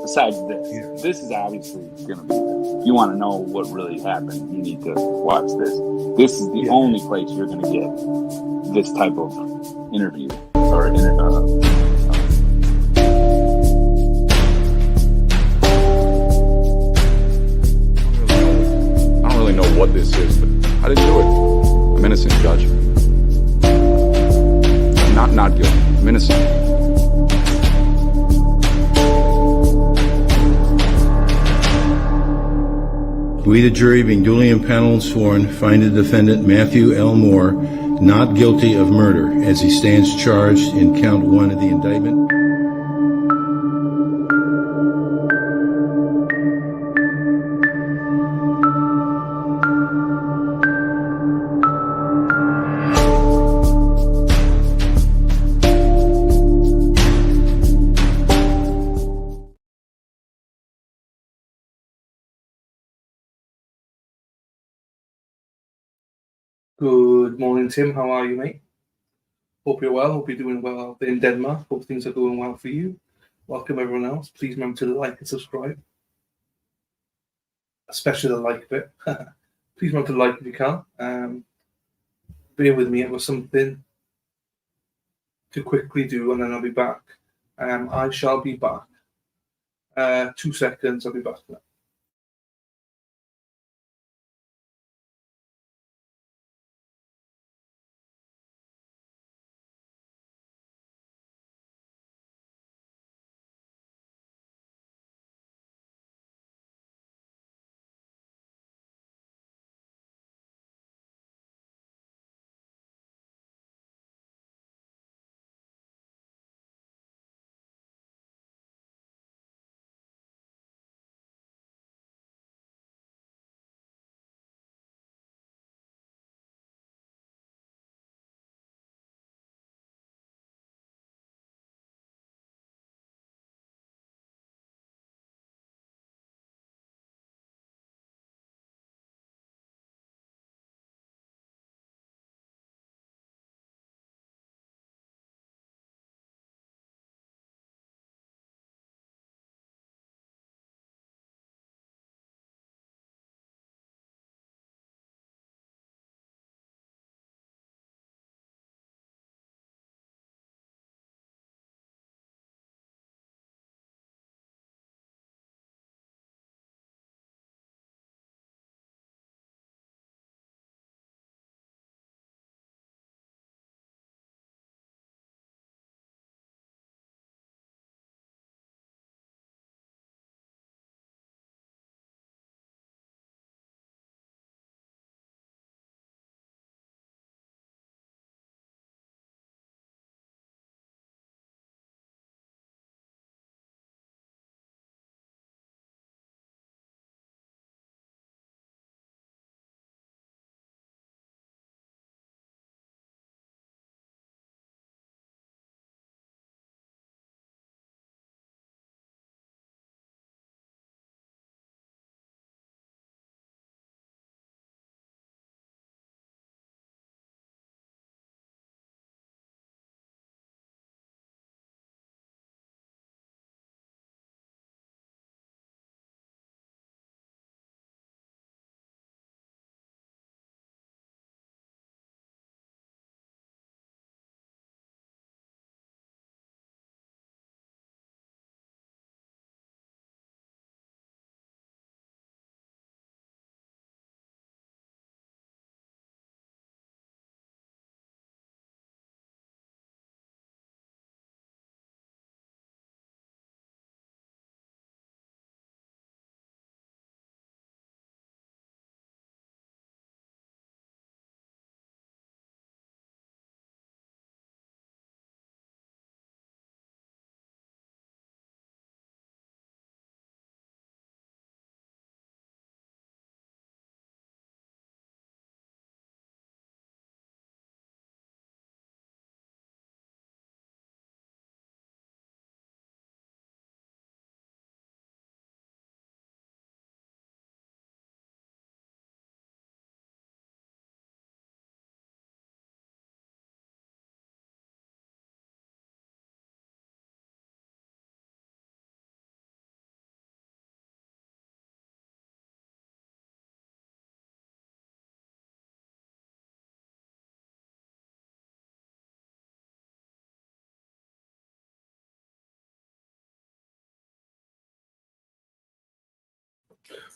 Besides this, Yeah. this is obviously going to be. If you want to know what really happened, you need to watch this. This is the Yeah. only place you're going to get this type of interview or I don't really know what this is, but I didn't do it. I'm innocent, Judge. I'm not guilty. I'm innocent. We, the jury, being duly impaneled and sworn, find the defendant, Matthew L. Moore, not guilty of murder, as he stands charged in count 1 of the indictment. Good morning, Tim. How are you, mate? Hope you're well. Hope you're doing well out there in Denmark. Hope things are going well for you. Welcome, everyone else. Please remember to like and subscribe, especially the like bit. Please remember to like if you can. Bear with me. It was something to quickly do, and then I'll be back. I shall be back. 2 seconds. I'll be back now.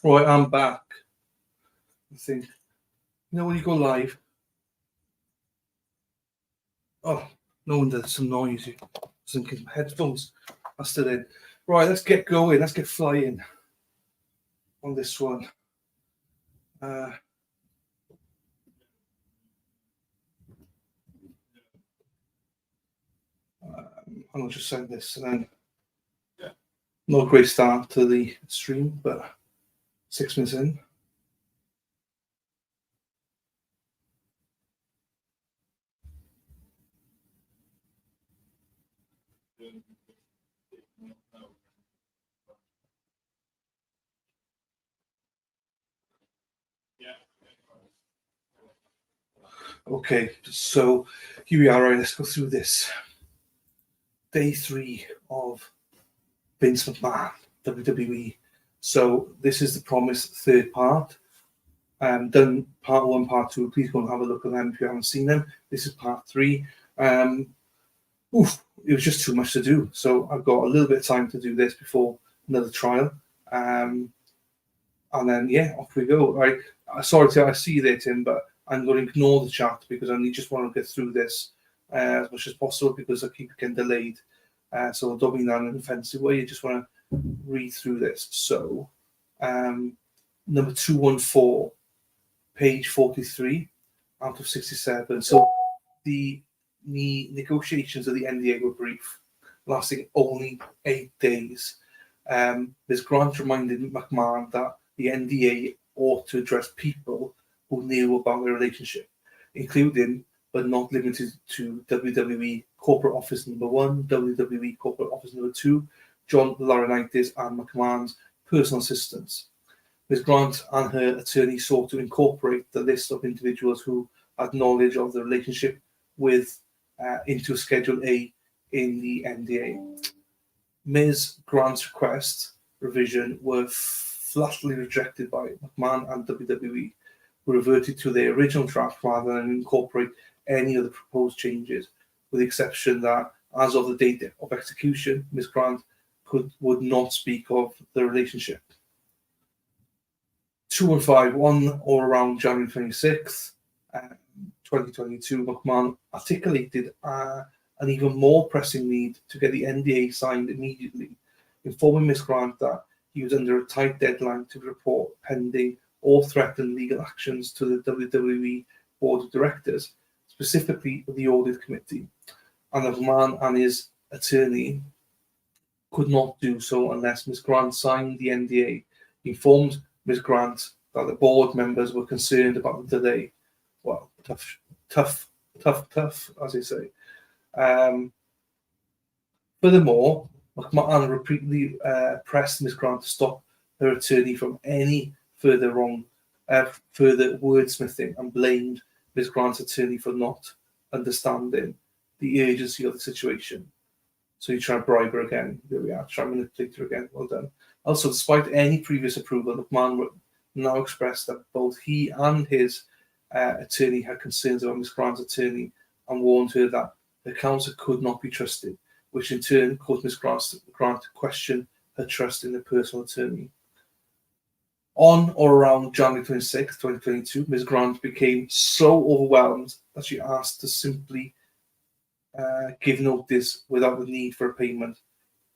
Right, I'm back. I think, when you go live, oh, no wonder there's some noise. I was thinking headphones are still in. Right, let's get going. Let's get flying on this one. I'll just send this, and then not a great start to the stream, but 6 minutes in. Okay, so here we are. Right, let's go through this. Day 3 of Vince McMahon, WWE. So this is the promised third part. Done part 1, part 2. Please go and have a look at them if you haven't seen them. This is part 3. It was just too much to do. So I've got a little bit of time to do this before another trial. And then, off we go. Right. Sorry, I see you there, Tim, but I'm going to ignore the chat because I just want to get through this as much as possible because I keep getting delayed. So don't mean that in an offensive way. You just want to read through this. So, number 214, page 43 out of 67. So the negotiations of the NDA were brief, lasting only 8 days. Ms. Grant reminded McMahon that the NDA ought to address people who knew about their relationship, including but not limited to WWE Corporate Office Number 1, WWE Corporate Office Number 2, John Laurinaitis, and McMahon's personal assistants. Ms. Grant and her attorney sought to incorporate the list of individuals who had knowledge of the relationship with into Schedule A in the NDA. Ms. Grant's request revision were flatly rejected by McMahon and WWE, who reverted to their original draft rather than incorporate any of the proposed changes, with the exception that, as of the date of execution, Ms. Grant would not speak of the relationship. 215, on or around January 26th, 2022, McMahon articulated an even more pressing need to get the NDA signed immediately, informing Ms. Grant that he was under a tight deadline to report pending or threatened legal actions to the WWE Board of Directors, specifically the Audit Committee, and that McMahon and his attorney could not do so unless Ms. Grant signed the NDA. He informed Ms. Grant that the board members were concerned about the delay. Well, tough, as they say. Furthermore, McMahon repeatedly pressed Ms. Grant to stop her attorney from any further wordsmithing and blamed Ms. Grant's attorney for not understanding the urgency of the situation. So you try to bribe her again. There we are. Try to manipulate her again. Well done. Also, despite any previous approval, McMahon now expressed that both he and his attorney had concerns about Ms. Grant's attorney and warned her that the counsel could not be trusted, which in turn caused Ms. Grant to question her trust in the personal attorney. On or around January 26, 2022, Ms. Grant became so overwhelmed that she asked to simply give notice without the need for a payment.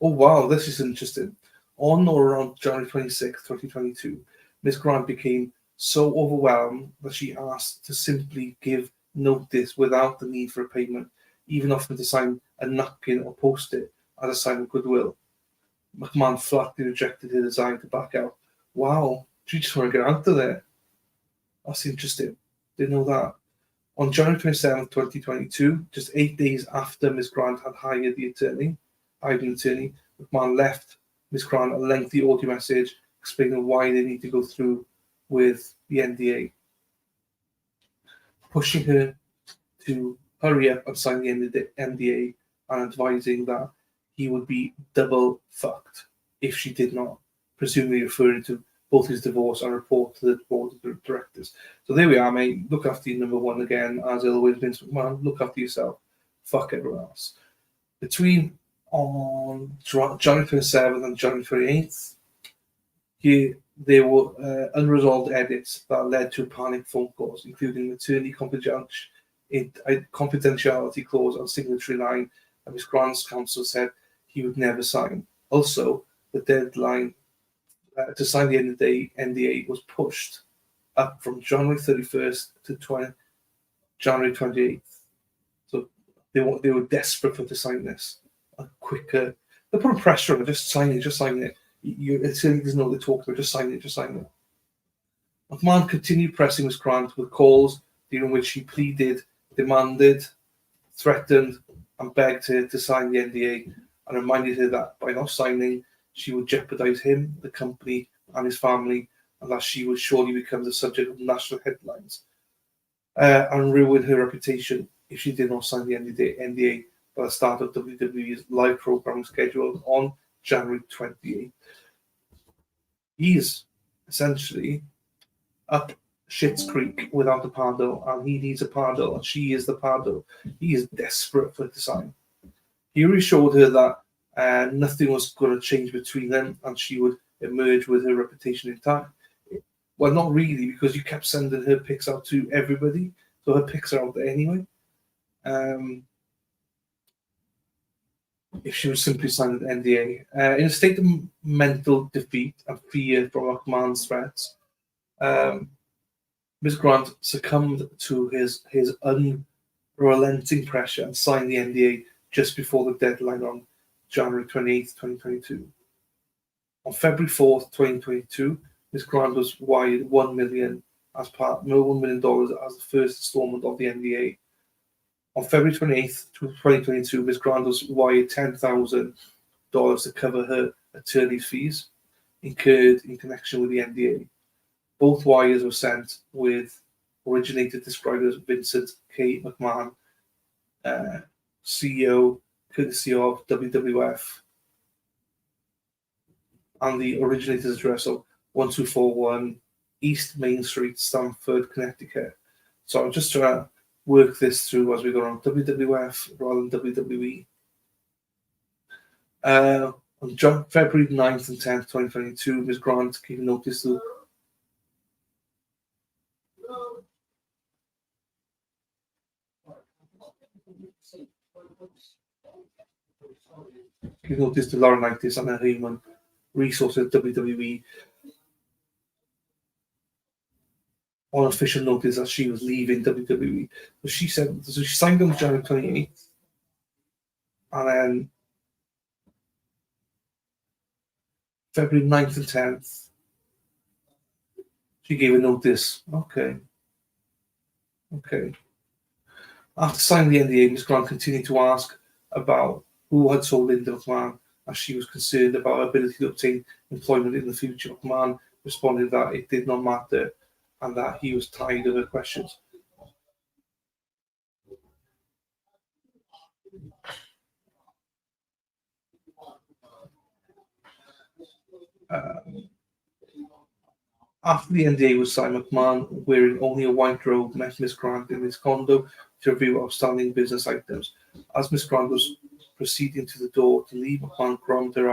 Oh, wow, this is interesting. On or around January 26, 2022, Ms. Grant became so overwhelmed that she asked to simply give notice without the need for a payment, even offering to sign a napkin or post-it as a sign of goodwill. McMahon flatly rejected her desire to back out. Wow, do you just want to get out of there? That's interesting. Didn't know that. On January 27, 2022, just 8 days after Ms. Grant had hired an attorney, McMahon left Ms. Grant a lengthy audio message explaining why they need to go through with the NDA, pushing her to hurry up and sign the NDA and advising that he would be double fucked if she did not, presumably referring to both his divorce and report to the board of directors. So there we are, mate. Look after your number one again, as always, Vince McMahon. Look after yourself. Fuck everyone else. Between on January 27th and January 28th, he there were unresolved edits that led to panic phone calls, including attorney confidentiality clause on signatory line, and Miss Grant's counsel said he would never sign. Also, the deadline to sign the NDA was pushed up from January 31st to January 28th. So they were desperate for to sign this. A quicker, they put pressure on it, just sign it. Your attorney doesn't know what they're talking about, just sign it. McMahon continued pressing Miss Grant with calls during which she pleaded, demanded, threatened, and begged her to sign the NDA, and reminded her that by not signing, she would jeopardize him, the company, and his family, and that she would surely become the subject of national headlines and ruin her reputation if she did not sign the NDA by the start of WWE's live programming schedule on January 28th. He's essentially up Schitt's Creek without a paddle, and he needs a paddle, and she is the paddle. He is desperate for her to sign. He reassured her that nothing was going to change between them, and she would emerge with her reputation intact. Well, not really, because you kept sending her pics out to everybody, so her pics are out there anyway. If she would simply sign the NDA. In a state of mental defeat and fear from McMahon's threats, Ms. Grant succumbed to his unrelenting pressure and signed the NDA just before the deadline on January 28th, 2022. On February 4th, 2022, Ms. Grant was wired $1 million as the first installment of the NDA. On February 28th, 2022, Ms. Grant was wired $10,000 to cover her attorney's fees incurred in connection with the NDA. Both wires were sent with originator described as Vincent K. McMahon, CEO, courtesy of WWF, and the originator's address of 1241 East Main Street, Stamford, Connecticut. So I'm just trying to work this through as we go on. WWF rather than WWE. On February 9th and 10th, 2022, Ms. Grant gave notice to Laurinaitis and her human resources at WWE on official notice that she was leaving WWE. So she signed on January 28th, and then February 9th and 10th, she gave a notice. Okay. After signing the NDA, Ms. Grant continued to ask about who had sold Linda McMahon, as she was concerned about her ability to obtain employment in the future. McMahon responded that it did not matter and that he was tired of her questions. After the NDA was signed, McMahon, wearing only a white robe, met Miss Grant in his condo to review outstanding business items. As Miss Grant was proceeding to the door to leave, McMahon grabbed her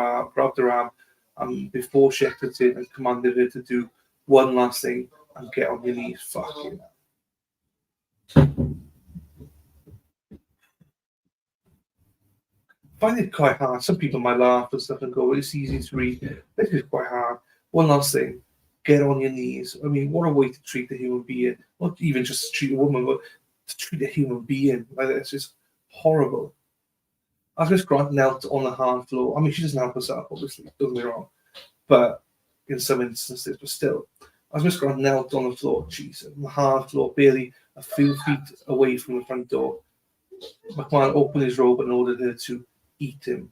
arm, and before she exited, and commanded her to do one last thing and get on your knees. Fucking hell. I find it quite hard. Some people might laugh and stuff and go, it's easy to read. This is quite hard. One last thing. Get on your knees. I mean, what a way to treat a human being. Not even just to treat a woman, but to treat a human being like this is horrible. As Miss Grant knelt on the hard floor, I mean, she doesn't help herself, obviously, don't get me wrong, but in some instances, but still, as Miss Grant knelt on the floor, on the hard floor, barely a few feet away from the front door, McMahon opened his robe and ordered her to eat him.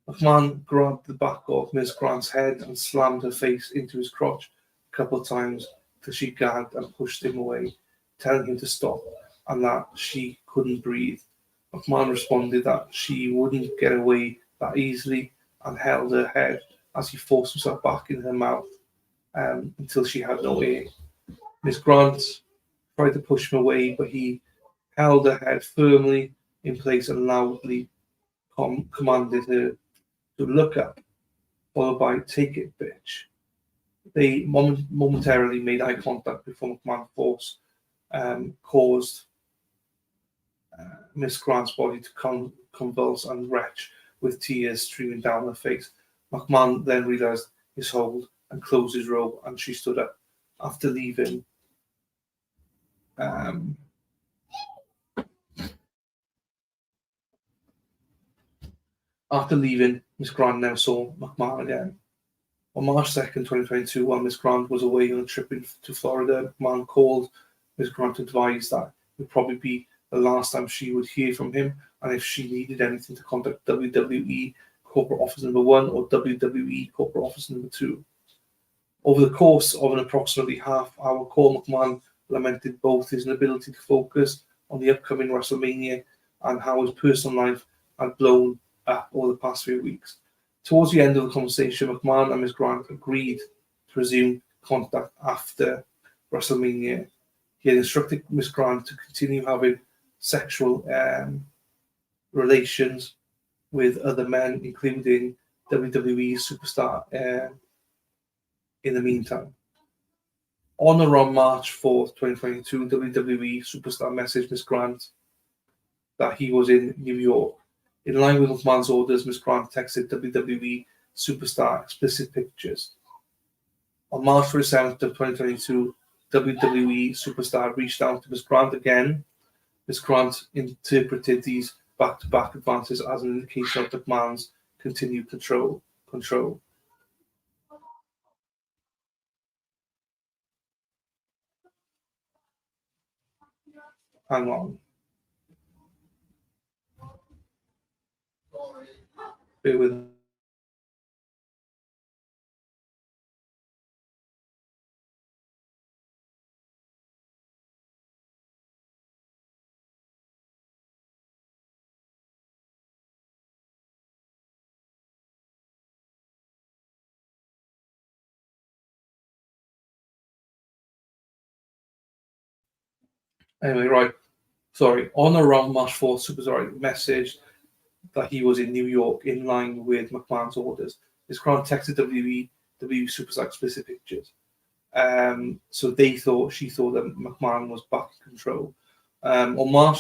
McMahon grabbed the back of Miss Grant's head and slammed her face into his crotch a couple of times till she gagged and pushed him away, telling him to stop and that she couldn't breathe. McMahon responded that she wouldn't get away that easily and held her head as he forced himself back in her mouth until she had no air. Miss Grant tried to push him away, but he held her head firmly in place and loudly commanded her to look up, followed by "Take it, bitch." They momentarily made eye contact before McMahon force caused Miss Grant's body to convulse and retch with tears streaming down her face. McMahon then realised his hold and closed his robe, and she stood up. After leaving, Miss Grant never saw McMahon again. On March 2nd, 2022, while Miss Grant was away on a trip to Florida, McMahon called Miss Grant to advise that it would probably be the last time she would hear from him, and if she needed anything to contact WWE Corporate Office Number 1 or WWE Corporate Office Number 2. Over the course of an approximately half-hour call, McMahon lamented both his inability to focus on the upcoming WrestleMania and how his personal life had blown up over the past few weeks. Towards the end of the conversation, McMahon and Ms. Grant agreed to resume contact after WrestleMania. He had instructed Ms. Grant to continue having sexual relations with other men, including WWE superstar in the meantime. On or around March 4th, 2022, WWE superstar messaged Ms. Grant that he was in New York. In line with McMahon's orders, Ms. Grant texted WWE superstar explicit pictures. On March 27th of 2022, WWE superstar reached out to Ms. Grant again. Ms. Grant interpreted these back-to-back advances as an indication of McMahon's continued control. Hang on. Bear with. Anyway, right. Sorry. On or around March 4th, superstar messaged that he was in New York in line with McMahon's orders. Ms. Grant texted WWE superstar explicit pictures. So she thought that McMahon was back in control. On March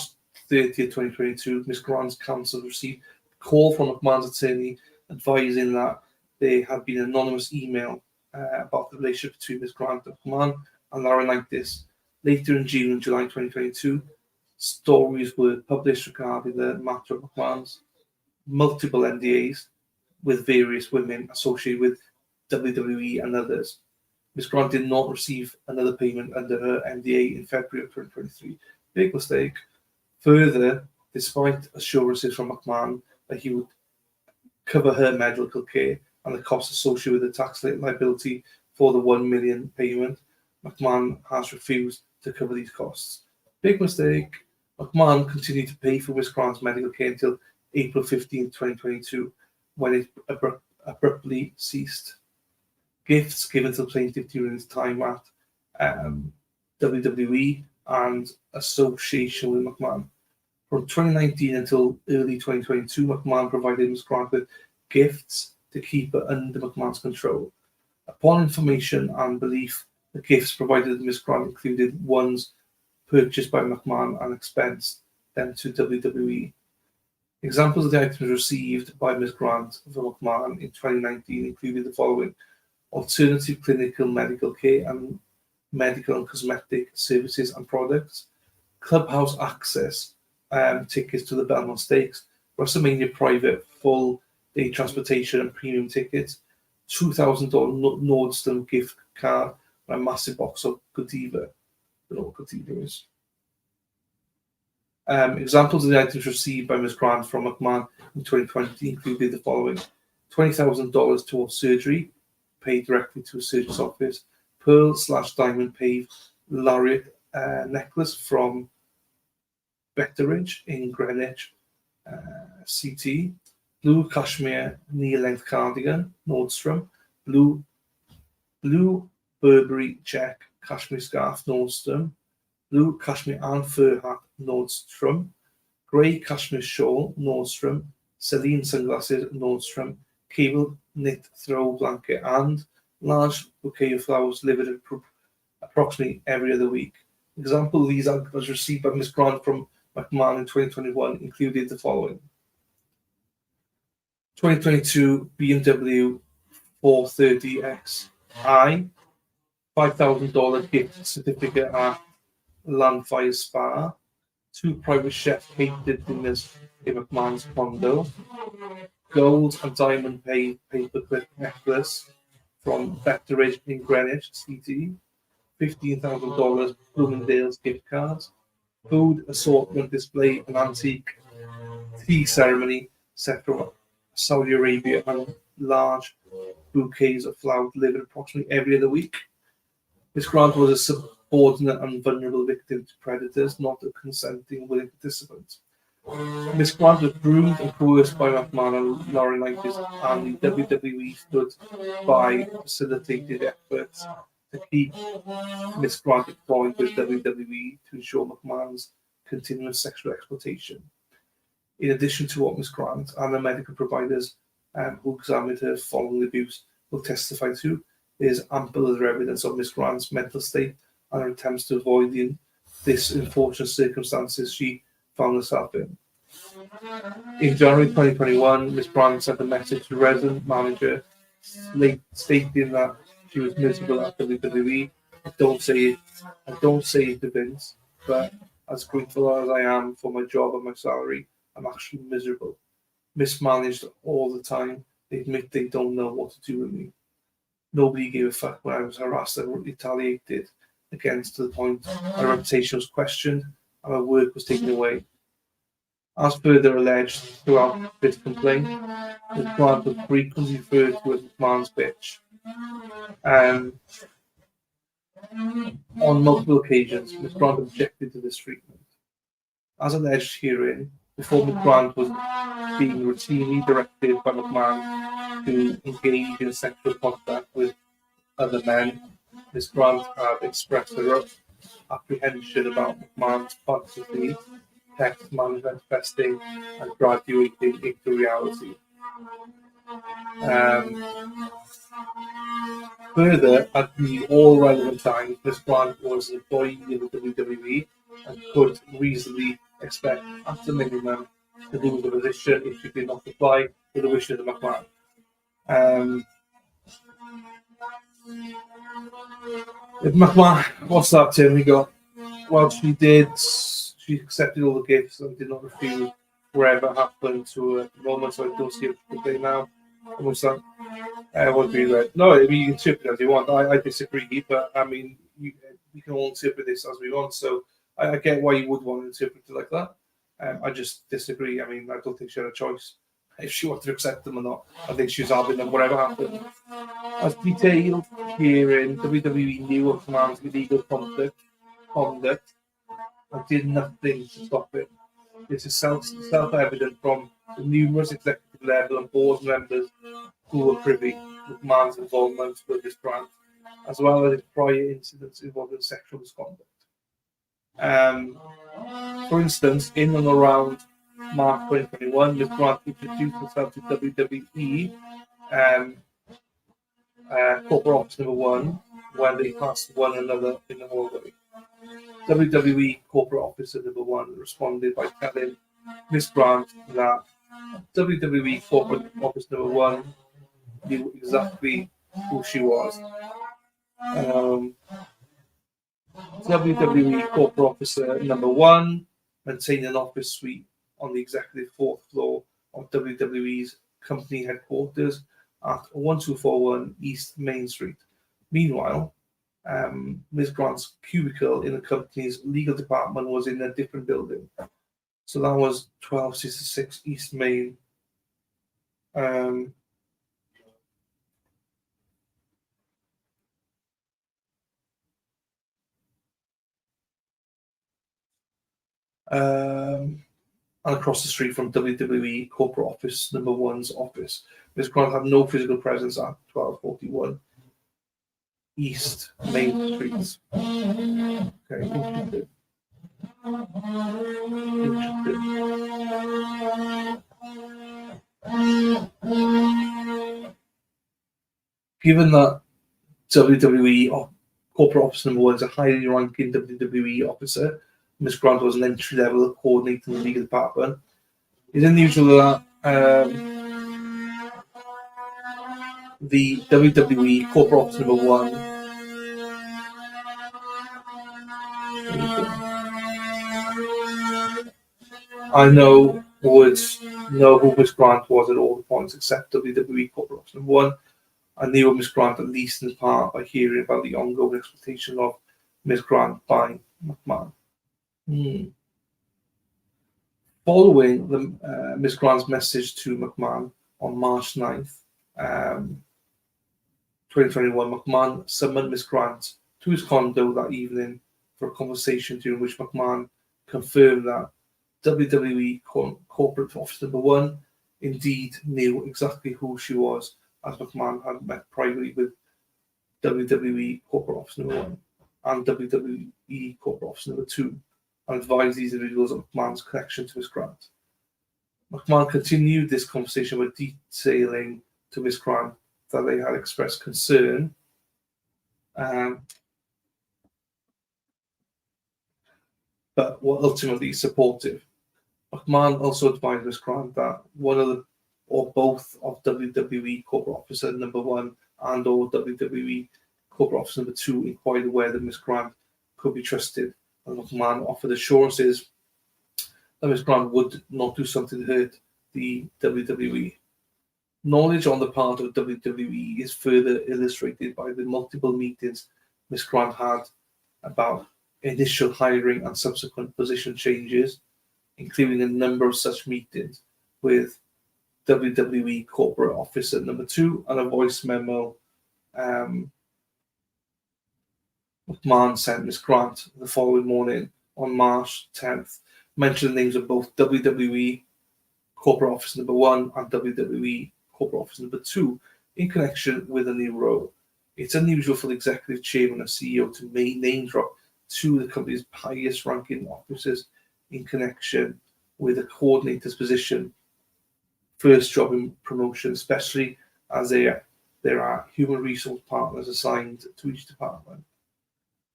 30th, 2022, Ms. Grant's counsel received a call from McMahon's attorney advising that there had been an anonymous email about the relationship between Ms. Grant and McMahon and Laurinaitis. Later in June and July 2022, stories were published regarding the matter of McMahon's multiple NDAs with various women associated with WWE and others. Ms. Grant did not receive another payment under her NDA in February of 2023. Big mistake. Further, despite assurances from McMahon that he would cover her medical care and the costs associated with the tax liability for the $1 million payment, McMahon has refused to cover these costs. Big mistake. McMahon continued to pay for Ms. Grant's medical care until April 15, 2022, when it abruptly ceased. Gifts given to the plaintiff during his time at WWE and association with McMahon. From 2019 until early 2022, McMahon provided Ms. Grant with gifts to keep her under McMahon's control. Upon information and belief, the gifts provided to Ms. Grant included ones purchased by McMahon and expensed them to WWE. Examples of the items received by Ms. Grant from McMahon in 2019 included the following: alternative clinical medical care and medical and cosmetic services and products, clubhouse access tickets to the Belmont Stakes, WrestleMania private full day transportation and premium tickets, $2,000 Nordstrom gift card, and a massive box of Godiva. I don't know what Godiva is. Examples of the items received by Ms. Grant from McMahon in 2020 included the following: $20,000 towards surgery, paid directly to a surgeon's office, pearl/diamond paved lariat necklace from Betteridge in Greenwich, CT, blue cashmere knee-length cardigan, Nordstrom, blue Burberry check cashmere scarf, Nordstrom, blue cashmere and fur hat, Nordstrom, grey cashmere shawl, Nordstrom, Celine sunglasses, Nordstrom, cable knit throw blanket, and Large bouquet of flowers delivered approximately every other week. Example of these items received by Miss Grant from McMahon in 2021 included the following: 2022 BMW 430xi, $5,000 gift certificate at Landfire Spa, 2 private chef catered dinners in McMahon's condo, gold and diamond paperclip necklace from Betteridge in Greenwich City, $15,000 Bloomingdale's gift cards, food assortment display, an antique tea ceremony set from Saudi Arabia, and large bouquets of flowers delivered approximately every other week. Miss Grant was a subordinate and vulnerable victim to predators, not a consenting willing participant. Miss Grant was groomed and coerced by McMahon and Laurinaitis, and the WWE stood by facilitated efforts to keep Miss Grant employed with WWE to ensure McMahon's continuous sexual exploitation. In addition to what Miss Grant and the medical providers who examined her following the abuse will testify to, there is ample other evidence of Miss Grant's mental state and her attempts to avoid this unfortunate circumstances she found herself in. In January 2021, Miss Grant sent a message to resident manager stating that she was miserable at WWE. I don't say it to Vince, but as grateful as I am for my job and my salary, I'm actually miserable. Mismanaged all the time. They admit they don't know what to do with me. Nobody gave a fuck when I was harassed and retaliated against, to the point my reputation was questioned and my work was taken away. As further alleged throughout this complaint, Miss Grant was frequently referred to as McMahon's bitch. On multiple occasions, Miss Grant objected to this treatment. As alleged herein, before Miss Grant was being routinely directed by McMahon to engage in sexual contact with other men, Miss Grant had expressed her apprehension about McMahon's toxicity, text manifesting and graduating into reality. Further, at the all relevant times, Miss Grant was an employee of the WWE and could reasonably expect, at the minimum, to lose the position if she did not comply with the wishes of McMahon. If McMahon, what's that, Tim? We got, well, she accepted all the gifts and did not refuse wherever happened to her at the moment, so I don't see what they now. What's that? What we read? No, I mean, you can interpret it as you want. I disagree, but I mean, we can all interpret this as we want, so I get why you would want to interpret it like that. I just disagree. I mean, I don't think she had a choice if she wanted to accept them or not. I think she was having them, whatever happened. As detailed herein, WWE knew of McMahon's illegal conduct and did nothing to stop it. This is self-evident from the numerous executive level and board members who were privy to McMahon's involvement with this brand, as well as prior incidents involving sexual misconduct. For instance, in and around March 2021, Ms. Grant introduced herself to WWE corporate office number 1 when they passed one another in the hallway. WWE corporate officer number 1 responded by telling Ms. Grant that WWE corporate office number 1 knew exactly who she was. WWE corporate officer number 1 maintained an office suite on the executive 4th floor of WWE's company headquarters at 1241 East Main Street. Meanwhile, Ms. Grant's cubicle in the company's legal department was in a different building. So that was 1266 East Main. And across the street from WWE corporate office number 1's office. Ms. Grant had no physical presence at 1241 East Main Street. Okay, interesting. Given that WWE corporate officer number 1 is a highly ranking WWE officer. Miss Grant was an entry-level coordinator in the legal department. It's unusual that the WWE corporate officer number 1 I would know who Miss Grant was at all points except WWE corporate officer number 1. I knew of Miss Grant at least in part by hearing about the ongoing exploitation of Miss Grant by McMahon. Following the Miss Grant's message to McMahon on March 9th, 2021, McMahon summoned Miss Grant to his condo that evening for a conversation during which McMahon confirmed that WWE corporate officer number 1 indeed knew exactly who she was, as McMahon had met privately with WWE corporate officer number 1 and WWE corporate officer number 2, and advised these individuals of McMahon's connection to Miss Grant. McMahon continued this conversation by detailing to Miss Grant that they had expressed concern but were ultimately supportive. McMahon also advised Miss Grant that one of the or both of WWE corporate officer number 1 and or WWE corporate officer number 2 inquired whether Miss Grant could be trusted, and McMahon offered assurances that Miss Grant would not do something to hurt the WWE. Knowledge on the part of WWE is further illustrated by the multiple meetings Miss Grant had about initial hiring and subsequent position changes, including a number of such meetings with WWE corporate officer number 2 and a voice memo McMahon sent Miss Grant the following morning on March 10th, mentioned the names of both WWE corporate officer number 1 and WWE corporate officer number 2 in connection with a new role. It's unusual for the executive chairman or CEO to name drop 2 of the company's highest ranking officers in connection with a coordinator's position, first job in promotion, especially as there are human resource partners assigned to each department.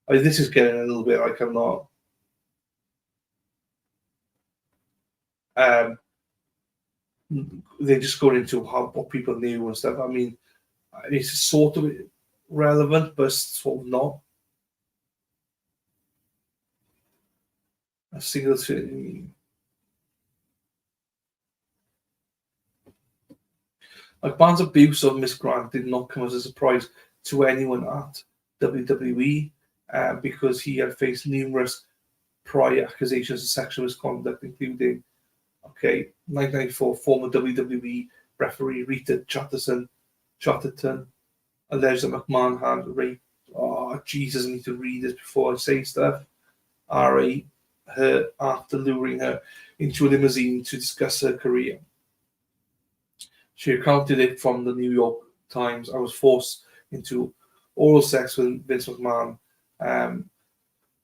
I mean, this is getting a little bit like I'm not. They're just going into what people knew and stuff. I mean, it's sort of relevant, but sort of not. A single thing. McMahon's abuse of Miss Grant did not come as a surprise to anyone at WWE because he had faced numerous prior accusations of sexual misconduct, including 1994 former WWE referee Rita Chatterton alleged that McMahon had raped. Oh, Jesus, I need to read this before I say stuff. Her after luring her into a limousine to discuss her career. She recounted it from the New York Times. I was forced into oral sex with Vince McMahon, but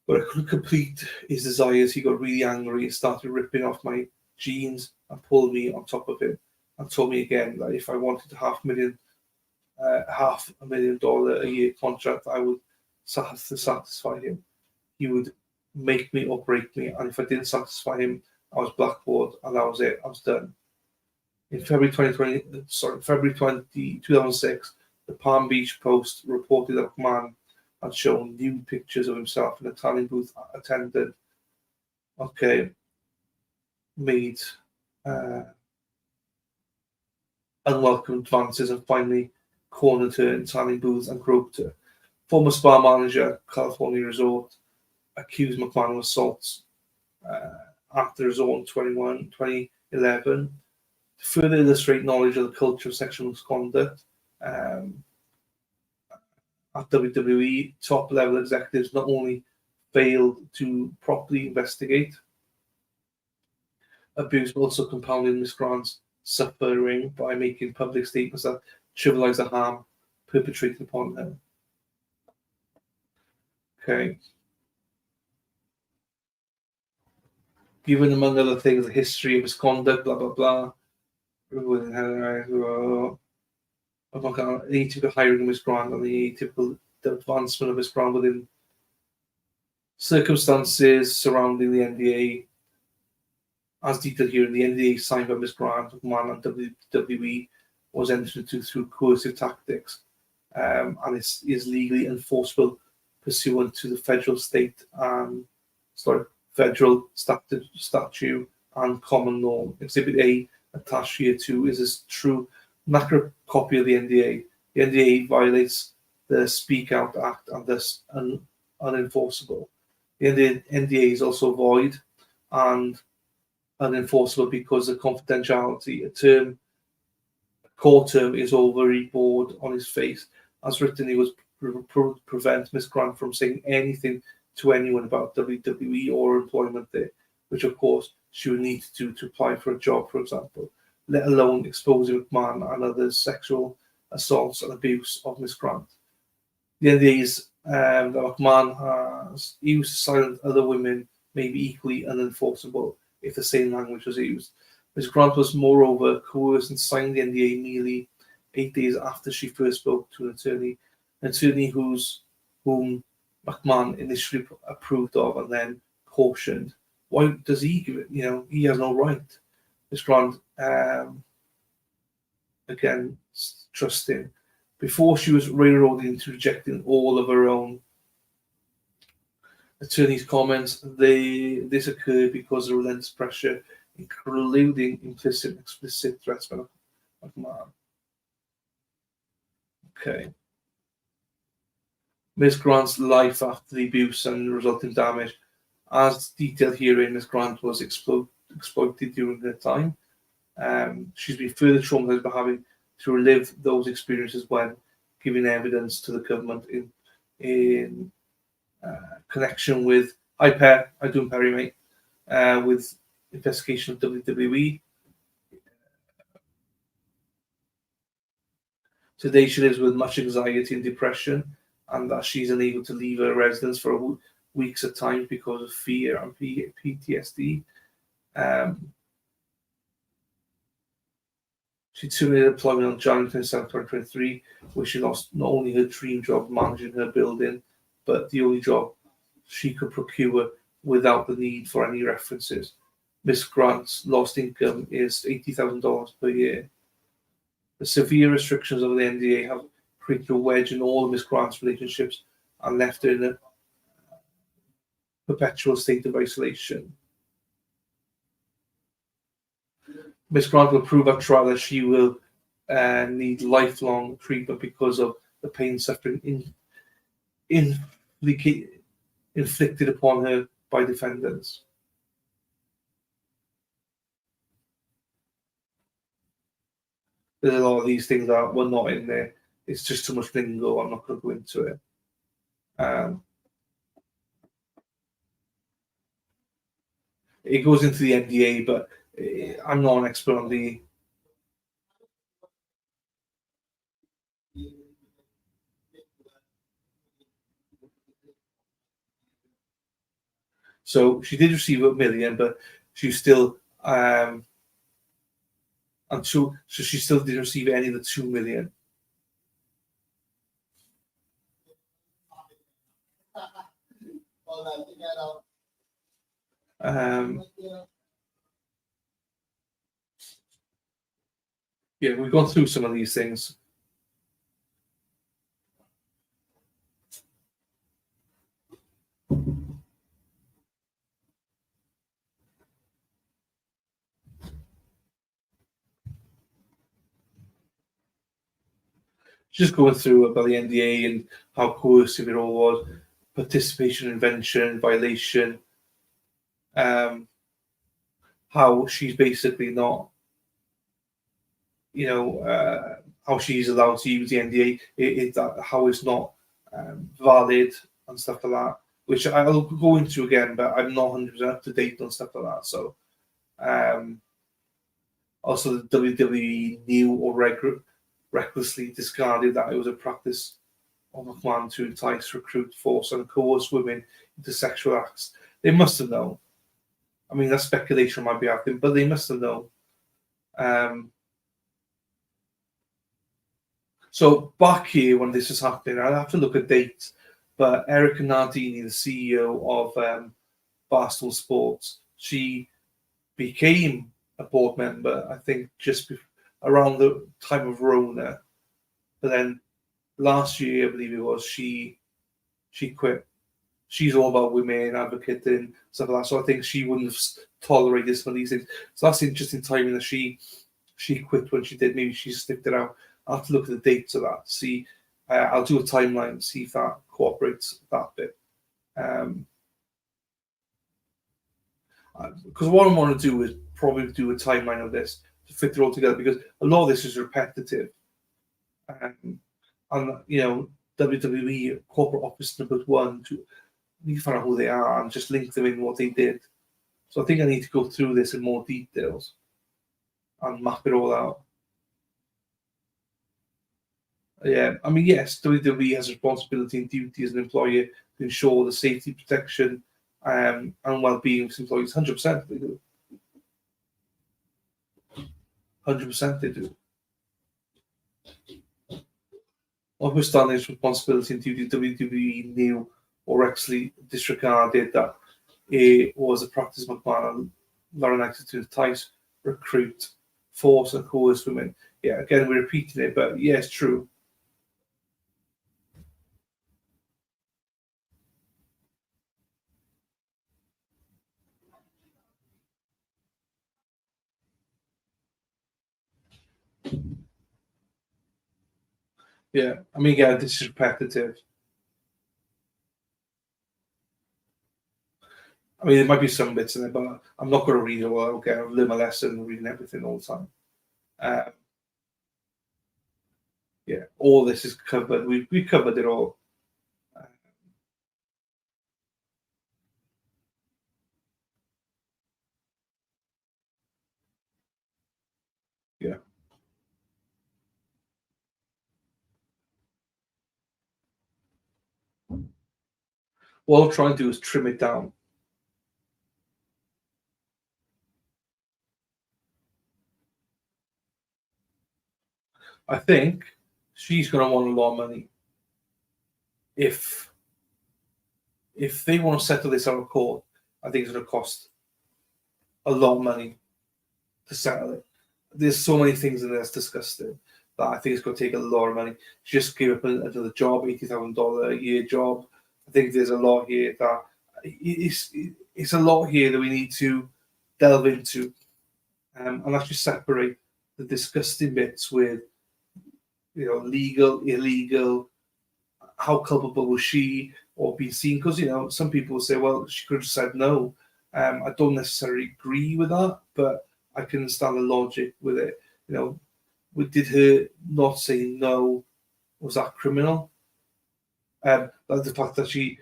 I couldn't complete his desires. He got really angry and started ripping off my jeans and pulled me on top of him and told me again that if I wanted $500,000 a year contract, I would have to satisfy him. He would make me or break me, and if I didn't satisfy him, I was blackballed, and that was it. I was done. In February 2006, the Palm Beach Post reported that McMahon had shown nude pictures of himself in a tallying booth attendant. Made unwelcome advances and finally cornered her in tallying booths and groped her. Former spa manager at California Resort accused McMahon of assaults at the resort in 2011. To further illustrate knowledge of the culture of sexual misconduct at WWE, top-level executives not only failed to properly investigate abuse, but also compounded Miss Grant's suffering by making public statements that trivialize the harm perpetrated upon her. Given, among other things, the history of misconduct, blah, blah, blah. of McMahon, the atypical hiring of Miss Grant and the atypical advancement of Miss Grant within circumstances surrounding the NDA. As detailed here, the NDA signed by Miss Grant, McMahon, and WWE was entered into through coercive tactics, and is legally enforceable pursuant to the federal statute and common law. Exhibit A attached here to is a true and accurate copy of the NDA. The NDA violates the Speak Out Act and thus unenforceable. The NDA is also void and unenforceable because of confidentiality. A core term is already board on his face. As written, it was prevent Miss Grant from saying anything to anyone about WWE or employment there, which of course she would need to do to apply for a job, for example, let alone exposing McMahon and other sexual assaults and abuse of Miss Grant. The NDAs that McMahon has used to silence other women may be equally unenforceable if the same language was used. Ms. Grant was moreover coerced and signed the NDA nearly 8 days after she first spoke to an attorney whom McMahon initially approved of and then cautioned. Why does he give it? He has no right. Ms. Grant, again, trusting. Before she was railroaded into rejecting all of her own attorney's comments, this occurred because of relentless pressure, including implicit and explicit threats by McMahon. Okay. Ms. Grant's life after the abuse and resulting damage. As detailed herein, Ms. Grant was exploited during her time. She's been further traumatized by having to relive those experiences when giving evidence to the government in connection with Perry, mate, with investigation of WWE. Today she lives with much anxiety and depression, and that she's unable to leave her residence for weeks at times because of fear and PTSD. She terminated employment on January 27, 2023, where she lost not only her dream job managing her building, but the only job she could procure without the need for any references. Miss Grant's lost income is $80,000 per year. The severe restrictions of the NDA have created a wedge in all of Miss Grant's relationships and left her in a perpetual state of isolation. Miss Grant will prove at trial that she will need lifelong treatment because of the pain suffering inflicted upon her by defendants. There's a lot of these things that were not in there. It's just too much lingo. I'm not going to go into it. It goes into the NDA, but I'm not an expert on the. So she did receive $1 million, but she still so she still didn't receive any of the $2 million. Yeah, we've gone through some of these things. Just going through about the NDA and how coercive it all was, participation, invention, violation, how she's basically not, how she's allowed to use the NDA, how it's not valid and stuff like that, which I'll go into again, but I'm not 100% up to date on stuff like that. So, also the WWE knew or recklessly discarded that it was a practice of McMahon to entice, recruit, force, and coerce women into sexual acts. They must have known. I mean, that's speculation on my behalf, but they must have known. So back here when this is happening, I'll have to look at dates. But Erica Nardini, the CEO of Barstool Sports, she became a board member, I think, around the time of Rona. But then last year, I believe it was, she quit. She's all about women, advocating, stuff like that. So I think she wouldn't have tolerated some of these things. So that's interesting timing that she quit when she did. Maybe she sniffed it out. I'll have to look at the dates of that. See, I'll do a timeline and see if that cooperates that bit. Because what I want to do is probably do a timeline of this to fit it all together, because a lot of this is repetitive. And WWE corporate office number 1, to need to find out who they are and just link them in what they did. So I think I need to go through this in more details and map it all out. Yeah, I mean, yes, WWE has a responsibility and duty as an employer to ensure the safety, protection, and well-being of its employees. 100% they do. 100% they do. Notwithstanding its responsibility and duty, WWE knew or actually disregarded that it was a practice McMahon allowing to entice, recruit, force, and coerce women. Yeah, again, we're repeating it, but yeah, it's true. Yeah, I mean, yeah, this is repetitive. I mean, there might be some bits in it, but I'm not going to read it all. Okay, I've learned my lesson reading everything all the time. Yeah, all this is covered. We covered it all. Yeah. What I'm trying to do is trim it down. I think she's going to want a lot of money. If they want to settle this out of court, I think it's going to cost a lot of money to settle it. There's so many things in there that's disgusting that I think it's going to take a lot of money. She just gave up another job, $80,000 a year job. I think there's a lot here that it's a lot here that we need to delve into, and actually separate the disgusting bits with, legal, illegal, how culpable was she or being seen? Because some people will say, well, she could have said no. I don't necessarily agree with that, but I can understand the logic with it. Did her not saying no, was that criminal? The fact that she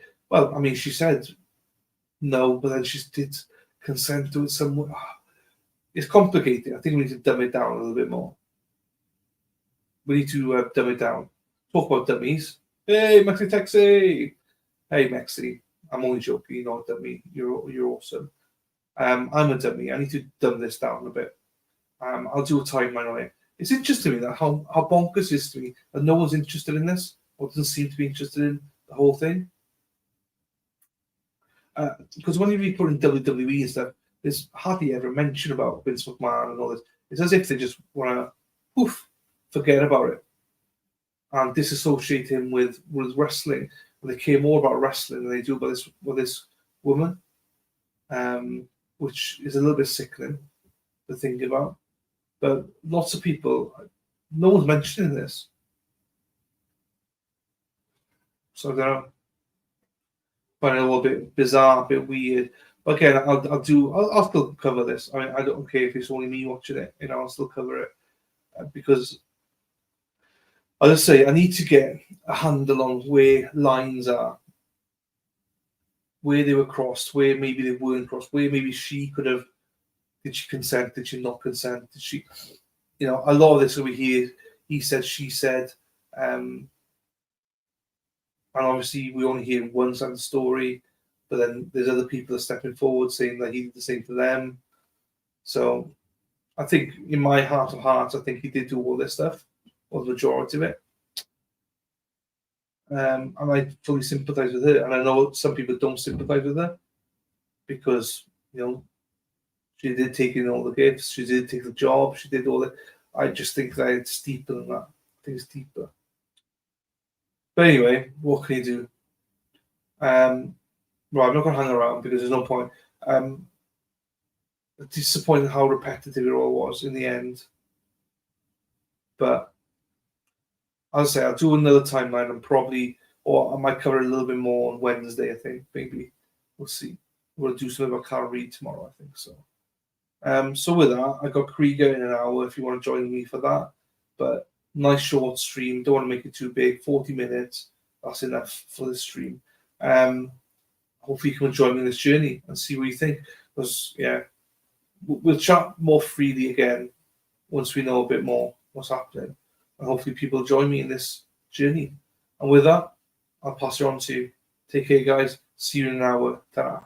said no, but then she did consent to it somewhat. It's complicated. I think we need to dumb it down a little bit more. We need to dumb it down. Talk about dummies. Hey, Mexi Texi. Hey, Mexi. I'm only joking. You're not a dummy. You're awesome. I'm a dummy. I need to dumb this down a bit. I'll do a timeline on it. It's interesting to me that how bonkers is to me that no one's interested in this, or doesn't seem to be interested in the whole thing. Because when you read put in WWE and stuff, there's hardly ever mention about Vince McMahon and all this. It's as if they just want to forget about it and disassociate him with wrestling. They care more about wrestling than they do about this woman, which is a little bit sickening to think about. But lots of people, no one's mentioning this. So I don't know. Find it a little bit bizarre, a bit weird. But again, I'll still cover this. I mean, I don't care if it's only me watching it. I'll still cover it because, as I say, I need to get a handle on where lines are, where they were crossed, where maybe they weren't crossed, where maybe she could have. Did she consent? Did she not consent? Did she? A lot of this over here, he said, she said, and obviously we only hear one side of the story, but then there's other people that are stepping forward saying that he did the same to them. So I think in my heart of hearts, I think he did do all this stuff, or the majority of it. and I fully sympathise with her. And I know some people don't sympathise with her because, you know, she did take in all the gifts, she did take the job, she did all that. I just think that it's deeper than that. I think it's deeper. But anyway, what can you do? Right, I'm not going to hang around because there's no point. Disappointing how repetitive it all was in the end. But as I say, I'll do another timeline and or I might cover a little bit more on Wednesday, I think. Maybe. We'll see. We'll do something about Carl Reed tomorrow, I think so. So with that, I got Krieger in an hour if you want to join me for that. But nice short stream. Don't want to make it too big. 40 minutes. That's enough for the stream. Hopefully you can join me in this journey and see what you think. Because, yeah, we'll chat more freely again once we know a bit more what's happening. And hopefully people join me in this journey. And with that, I'll pass it on to you. Take care, guys. See you in an hour. Ta-ra.